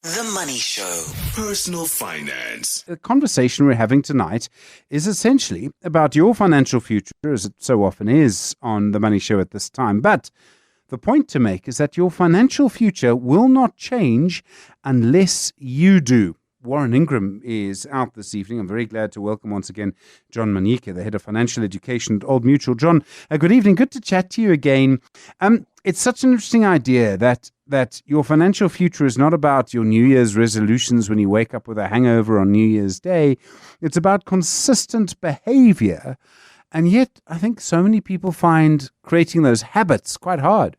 The Money Show. Personal finance. The conversation we're having tonight is essentially about your financial future, as it so often is on The Money Show at this time. But the point to make is that your financial future will not change unless you do. Warren Ingram is out this evening. I'm very glad to welcome once again John Manyike, the head of financial education at Old Mutual. John, good evening. Good to chat to you again. It's such an interesting idea that your financial future is not about your New Year's resolutions when you wake up with a hangover on New Year's Day. It's about consistent behavior. And yet, I think so many people find creating those habits quite hard.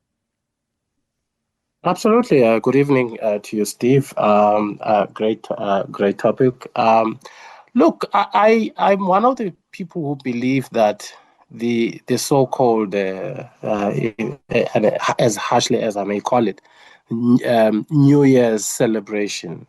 Absolutely. Good evening to you, Steve. Great topic. Look, I'm one of the people who believe that the so-called, as harshly as I may call it, New Year's celebration,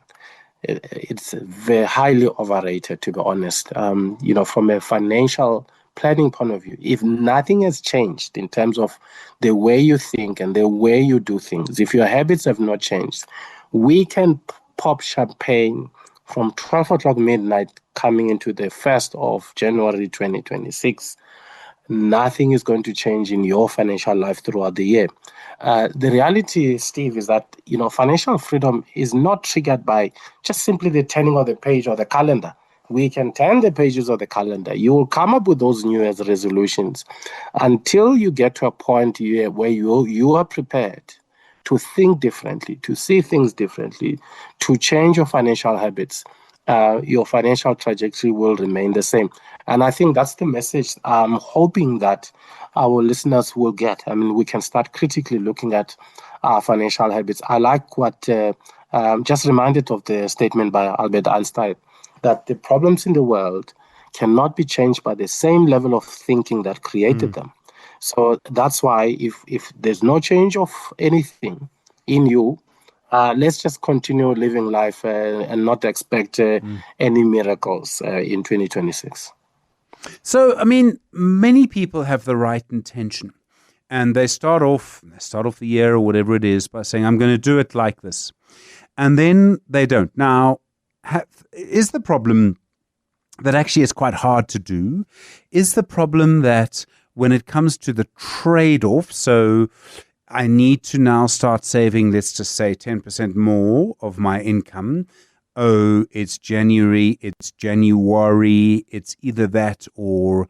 it's very highly overrated, to be honest. From a financial planning point of view, if nothing has changed in terms of the way you think and the way you do things, if your habits have not changed, we can pop champagne from 12 o'clock midnight coming into the 1st of January 2026. Nothing is going to change in your financial life throughout the year. The reality, Steve, is that financial freedom is not triggered by just simply the turning of the page or the calendar. We can turn the pages of the calendar. You will come up with those New Year's resolutions until you get to a point where you are prepared to think differently, to see things differently, to change your financial habits. Your financial trajectory will remain the same. And I think that's the message I'm hoping that our listeners will get. I mean, we can start critically looking at our financial habits. I like what, just reminded of the statement by Albert Einstein, that the problems in the world cannot be changed by the same level of thinking that created them. So that's why if there's no change of anything in you, let's just continue living life and not expect any miracles in 2026. So, I mean, many people have the right intention, and they start off the year or whatever it is by saying, I'm going to do it like this. And then they don't. Now, is the problem that actually it's quite hard to do? Is the problem that when it comes to the trade-off, so I need to now start saving, let's just say 10% more of my income. Oh, it's January, it's either that or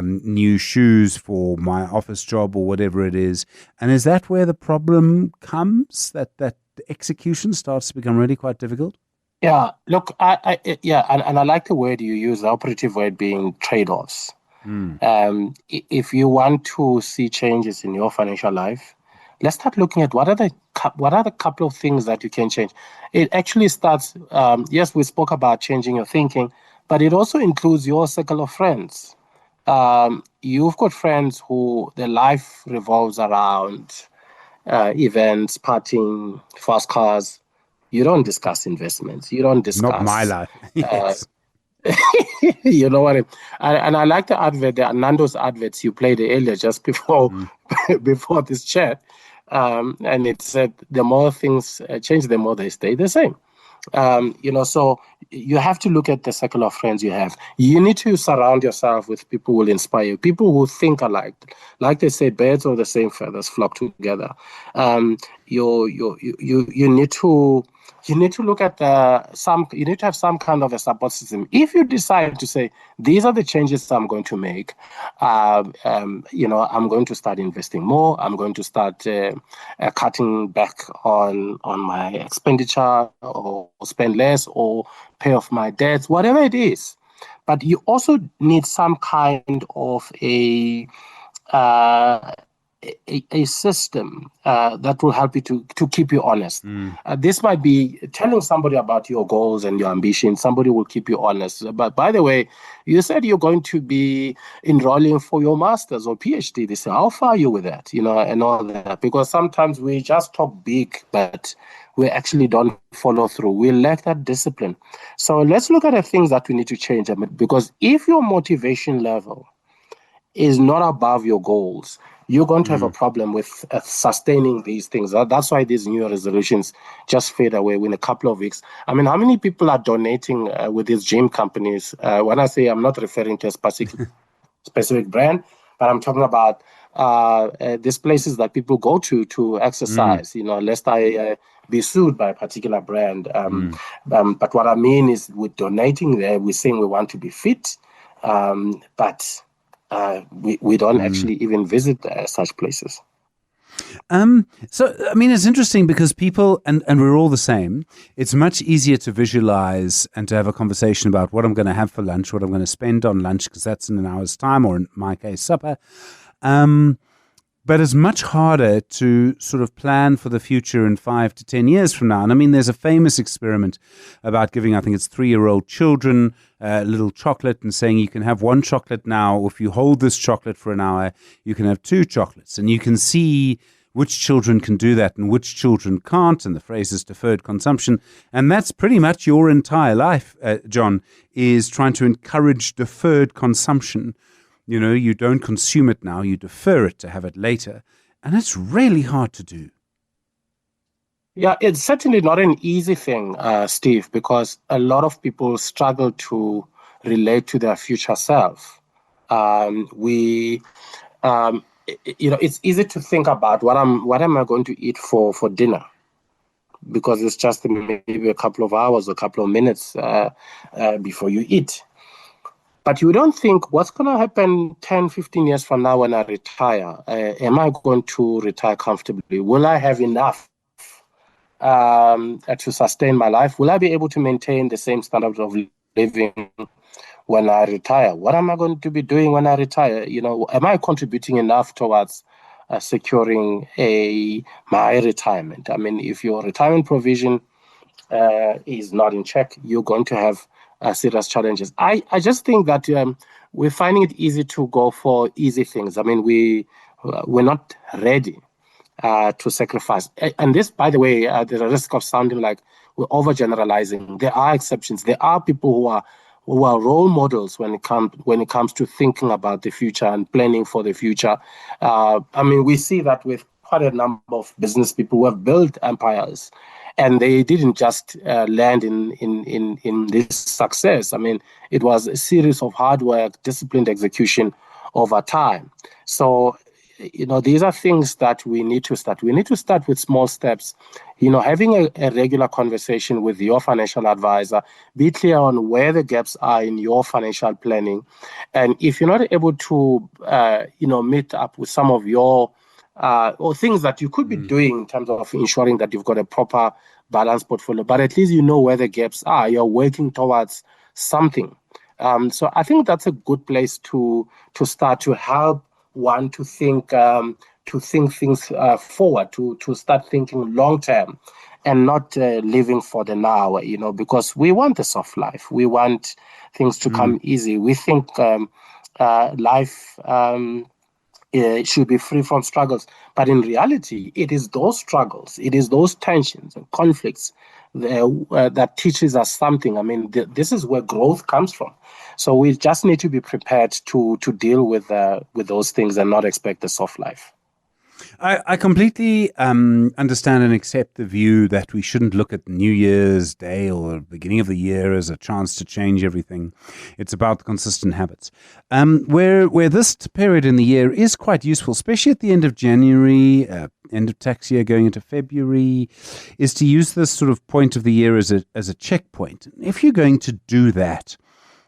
new shoes for my office job or whatever it is. And is that where the problem comes, that the execution starts to become really quite difficult? Yeah, look, and I like the word you use, the operative word being trade-offs. If you want to see changes in your financial life, let's start looking at what are the couple of things that you can change. It actually starts, yes, we spoke about changing your thinking, but it also includes your circle of friends. You've got friends who their life revolves around events, partying, fast cars. You don't discuss investments. You don't discuss... Not my life. Yes. You know what I mean? And I like the advert, the Nando's adverts you played earlier just before before this chat. And it said the more things change, the more they stay the same. So you have to look at the circle of friends you have. You need to surround yourself with people who will inspire you, people who think alike. Like they say, birds of the same feathers flock together. You need to look at you need to have some kind of a support system. If you decide to say, these are the changes I'm going to make, I'm going to start investing more, I'm going to start cutting back on my expenditure or spend less or pay off my debts, whatever it is. But you also need some kind of a system that will help you to keep you honest. This might be telling somebody about your goals and your ambitions. Somebody will keep you honest. But by the way, you said you're going to be enrolling for your master's or PhD. They say, how far are you with that? And all that. Because sometimes we just talk big, but we actually don't follow through. We lack that discipline. So let's look at the things that we need to change. Because if your motivation level is not above your goals, you're going to have a problem with sustaining these things. That's why these New Year resolutions just fade away in a couple of weeks. I mean, how many people are donating with these gym companies? When I say, I'm not referring to a specific brand, but I'm talking about these places that people go to exercise, lest I be sued by a particular brand. But what I mean is, with donating there, we're saying we want to be fit, but we don't actually even visit such places. So, I mean, it's interesting because people, and we're all the same, it's much easier to visualize and to have a conversation about what I'm going to have for lunch, what I'm going to spend on lunch, because that's in an hour's time, or in my case, supper. But it's much harder to sort of plan for the future in 5 to 10 years from now. And I mean, there's a famous experiment about giving, I think it's 3-year-old children, a little chocolate and saying you can have 1 chocolate now, or if you hold this chocolate for an hour, you can have 2 chocolates. And you can see which children can do that and which children can't. And the phrase is deferred consumption. And that's pretty much your entire life, John, is trying to encourage deferred consumption. You don't consume it now, you defer it to have it later. And it's really hard to do. Yeah, it's certainly not an easy thing, Steve, because a lot of people struggle to relate to their future self. It's easy to think about what am I going to eat for dinner, because it's just maybe a couple of hours, a couple of minutes before you eat. But you don't think, what's going to happen 10, 15 years from now when I retire? Am I going to retire comfortably? Will I have enough to sustain my life? Will I be able to maintain the same standard of living when I retire? What am I going to be doing when I retire? Am I contributing enough towards securing my retirement? I mean, if your retirement provision is not in check, you're going to have serious challenges. I just think that we're finding it easy to go for easy things. I mean, we're not ready to sacrifice. And this, by the way, there's a risk of sounding like we're overgeneralizing. There are exceptions. There are people who are role models when it comes to thinking about the future and planning for the future. I mean, we see that with quite a number of business people who have built empires. And they didn't just land in this success. I mean, it was a series of hard work, disciplined execution over time. So, these are things that we need to start. We need to start with small steps. Having a regular conversation with your financial advisor, be clear on where the gaps are in your financial planning. And if you're not able to, meet up with some of your or things that you could be doing in terms of ensuring that you've got a proper balanced portfolio, but at least you know where the gaps are. You're working towards something. So I think that's a good place to start, to help one to think things forward, to start thinking long term, and not living for the now. Because we want a soft life. We want things to come easy. We think life it should be free from struggles. But in reality, it is those struggles, it is those tensions and conflicts that teaches us something. I mean, this is where growth comes from. So we just need to be prepared to deal with those things and not expect a soft life. I completely understand and accept the view that we shouldn't look at New Year's Day or the beginning of the year as a chance to change everything. It's about the consistent habits. Where this period in the year is quite useful, especially at the end of January, end of tax year going into February, is to use this sort of point of the year as a checkpoint. If you're going to do that,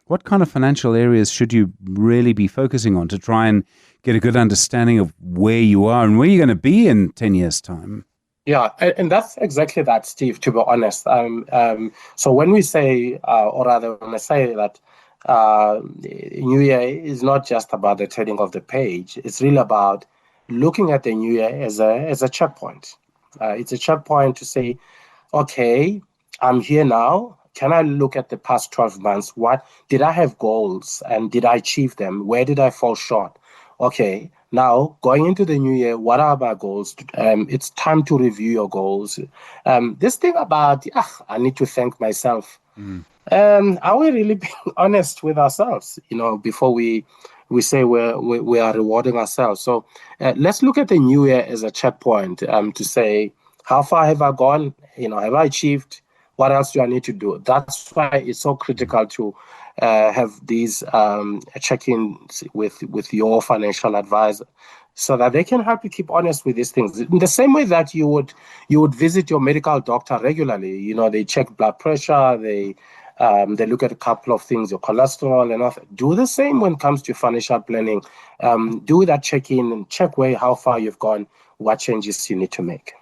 what kind of financial areas should you really be focusing on to try and get a good understanding of where you are and where you're going to be in 10 years' time? Yeah, and that's exactly that, Steve, to be honest. So when we say, or rather when I say that New Year is not just about the turning of the page, it's really about looking at the New Year as a checkpoint. It's a checkpoint to say, okay, I'm here now. Can I look at the past 12 months? What did I have goals and did I achieve them? Where did I fall short? Okay, now going into the new year, what are my goals? It's time to review your goals. This thing about, I need to thank myself. Are we really being honest with ourselves, before we we say we are rewarding ourselves. So let's look at the new year as a checkpoint to say, how far have I gone? Have I achieved? What else do I need to do? That's why it's so critical to have these check-ins with your financial advisor, so that they can help you keep honest with these things. In the same way that you would visit your medical doctor regularly. They check blood pressure, they look at a couple of things, your cholesterol and all. Do the same when it comes to financial planning. Do that check-in and check how far you've gone, what changes you need to make.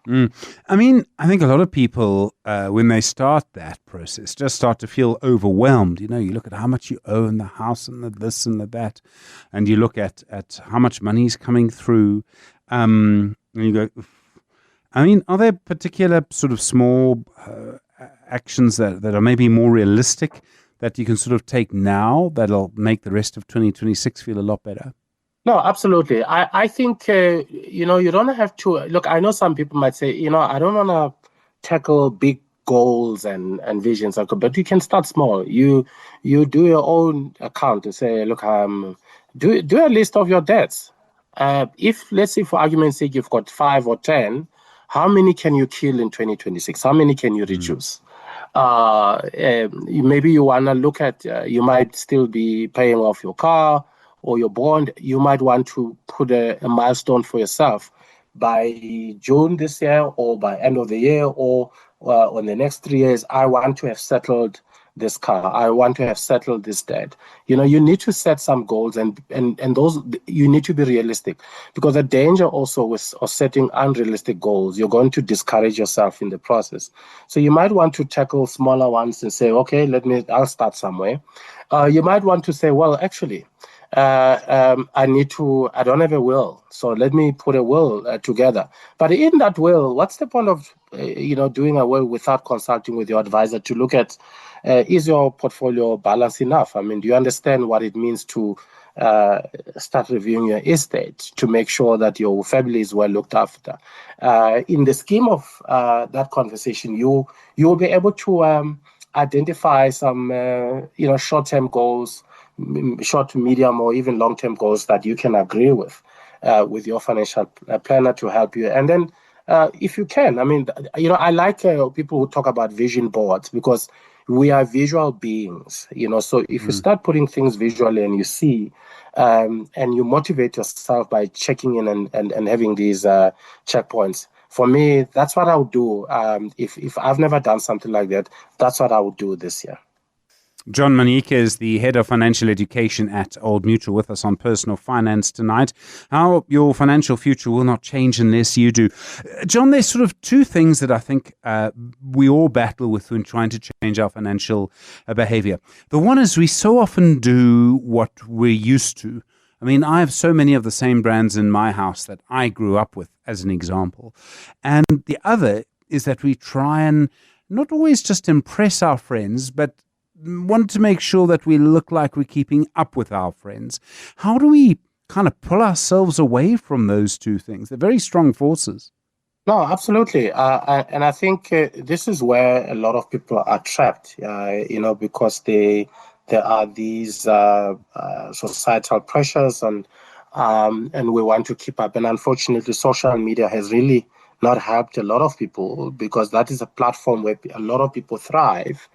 I mean, I think a lot of people, when they start that process, just start to feel overwhelmed. You look at how much you owe in the house and the this and the that, and you look at how much money is coming through, and you go, I mean, are there particular sort of small actions that are maybe more realistic that you can sort of take now that'll make the rest of 2026 feel a lot better? No, absolutely. I think, you don't have to look. I know some people might say, I don't want to tackle big goals and visions, but you can start small. You do your own account and say, look, do a list of your debts. If, let's say, for argument's sake, you've got 5 or 10, how many can you kill in 2026? How many can you reduce? Maybe you want to look at, you might still be paying off your car or your bond. You might want to put a milestone for yourself by June this year, or by end of the year, or in the next 3 years. I want to have settled this car. I want to have settled this debt. You need to set some goals, and those, you need to be realistic, because the danger also of setting unrealistic goals, you're going to discourage yourself in the process. So you might want to tackle smaller ones and say, okay, I'll start somewhere. You might want to say, well, actually, I don't have a will, so let me put a will together. But in that will, what's the point of doing a will without consulting with your advisor to look at, is your portfolio balanced enough? I mean, do you understand what it means to start reviewing your estate to make sure that your family is well looked after? In the scheme of that conversation, you will be able to identify some short-term goals, short to medium, or even long-term goals that you can agree with your financial planner to help you. And then if you can, I mean, I like people who talk about vision boards, because we are visual beings, so if you start putting things visually and you see, and you motivate yourself by checking in and having these checkpoints. For me, that's what I would do. If I've never done something like that, that's what I would do this year. John Manyike is the head of financial education at Old Mutual, with us on Personal Finance tonight. How your financial future will not change unless you do. John, there's sort of two things that I think we all battle with when trying to change our financial behavior. The one is we so often do what we're used to. I mean, I have so many of the same brands in my house that I grew up with, as an example. And the other is that we try and not always just impress our friends, but want to make sure that we look like we're keeping up with our friends. How do we kind of pull ourselves away from those two things? They're very strong forces. No, absolutely. And I think this is where a lot of people are trapped, because there are these societal pressures, and we want to keep up. And unfortunately, social media has really not helped a lot of people, because that is a platform where a lot of people thrive.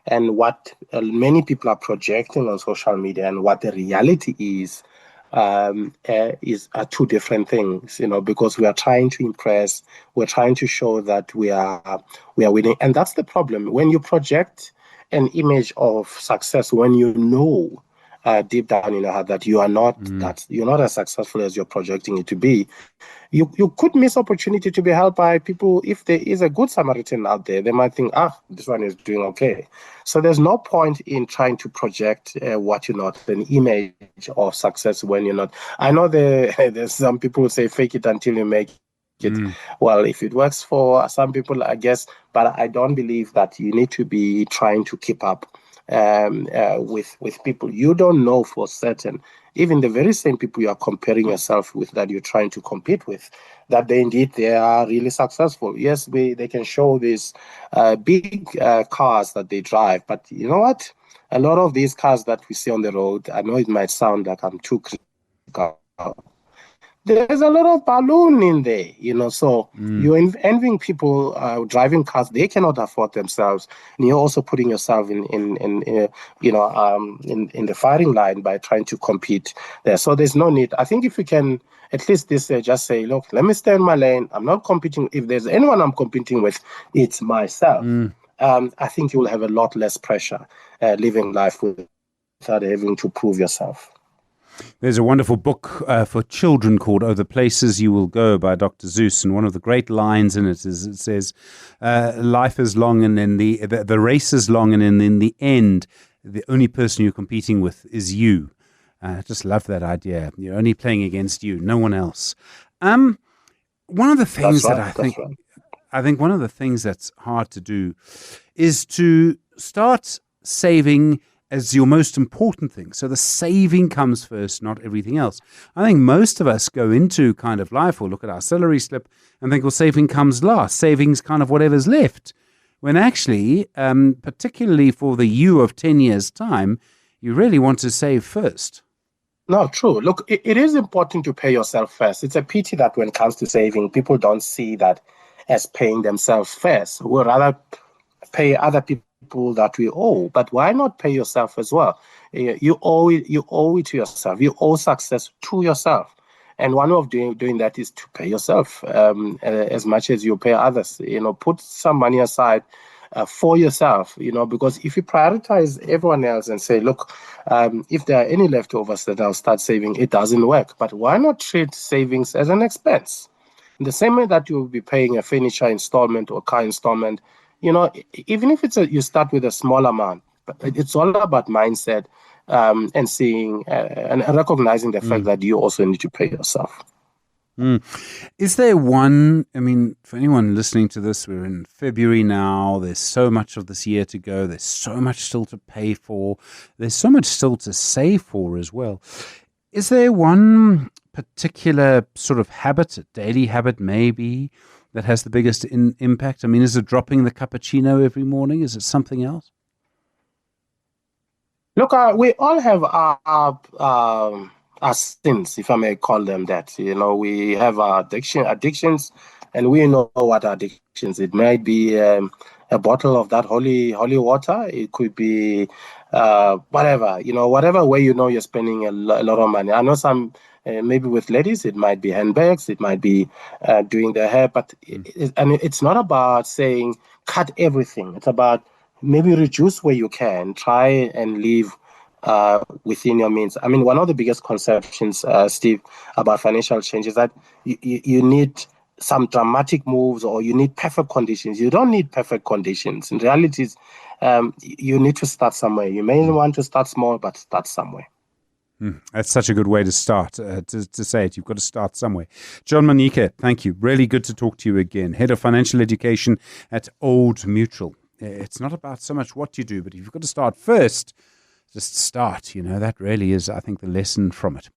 And what many people are projecting on social media and what the reality is are two different things, because we are trying to impress, we're trying to show that we are winning. And that's the problem. When you project an image of success, when you know deep down in your heart that you are not you're not as successful as you're projecting it to be, you could miss opportunity to be helped by people. If there is a good Samaritan out there, they might think, this one is doing okay. So there's no point in trying to project what you're not, an image of success when you're not. I know there's some people who say fake it until you make it. Well, if it works for some people, I guess, but I don't believe that you need to be trying to keep up with people. You don't know for certain even the very same people you are comparing yourself with, that you're trying to compete with, that they are really successful. Yes, they can show these big cars that they drive, but you know what? A lot of these cars that we see on the road, I know it might sound like I'm too critical. There's a lot of balloon in there, so you're envying people driving cars they cannot afford themselves, and you're also putting yourself in the firing line by trying to compete there. So there's no need. I think if we can at least this just say, look, let me stay in my lane. I'm not competing. If there's anyone I'm competing with, it's myself. I think you will have a lot less pressure living life without having to prove yourself. There's a wonderful book for children called "Oh, the Places You Will Go" by Dr. Seuss, and one of the great lines in it is, it says, "Life is long, and in the race is long, and in the end, the only person you're competing with is you." I just love that idea. You're only playing against you, no one else. One of the things I think one of the things that's hard to do is to start saving as your most important thing. So the saving comes first, not everything else. I think most of us go into kind of life or look at our salary slip and think, well, saving comes last. Saving's kind of whatever's left. When actually, particularly for the you of 10 years' time, you really want to save first. No, true. Look, it is important to pay yourself first. It's a pity that when it comes to saving, people don't see that as paying themselves first. We'll rather pay other people that we owe, but why not pay yourself as well? You owe it to yourself. You owe success to yourself, and one way of doing that is to pay yourself as much as you pay others. Put some money aside for yourself. Because if you prioritize everyone else and say, look, if there are any leftovers that I'll start saving, it doesn't work. But why not treat savings as an expense? In the same way that you will be paying a furniture installment or car installment, even if you start with a small amount, but it's all about mindset and seeing and recognizing the fact that you also need to pay yourself. Is there one, for anyone listening to this, we're in February now, there's so much of this year to go, there's so much still to pay for, there's so much still to save for as well. Is there one particular sort of habit, a daily habit maybe, that has the biggest impact? Is it dropping the cappuccino every morning? Is it something else? Look, we all have our sins, if I may call them that. We have our addictions, and we know what addictions. It might be a bottle of that holy water. It could be whatever. Whatever way you're spending a lot of money. I know some. Maybe with ladies, it might be handbags, it might be doing their hair, but it's not about saying cut everything. It's about maybe reduce where you can, try and live within your means. One of the biggest conceptions, Steve, about financial change is that you need some dramatic moves or you need perfect conditions. You don't need perfect conditions. In reality, you need to start somewhere. You may want to start small, but start somewhere. That's such a good way to start, to say it. You've got to start somewhere. John Manyike, thank you. Really good to talk to you again. Head of Financial Education at Old Mutual. It's not about so much what you do, but if you've got to start first, just start. That really is, I think, the lesson from it.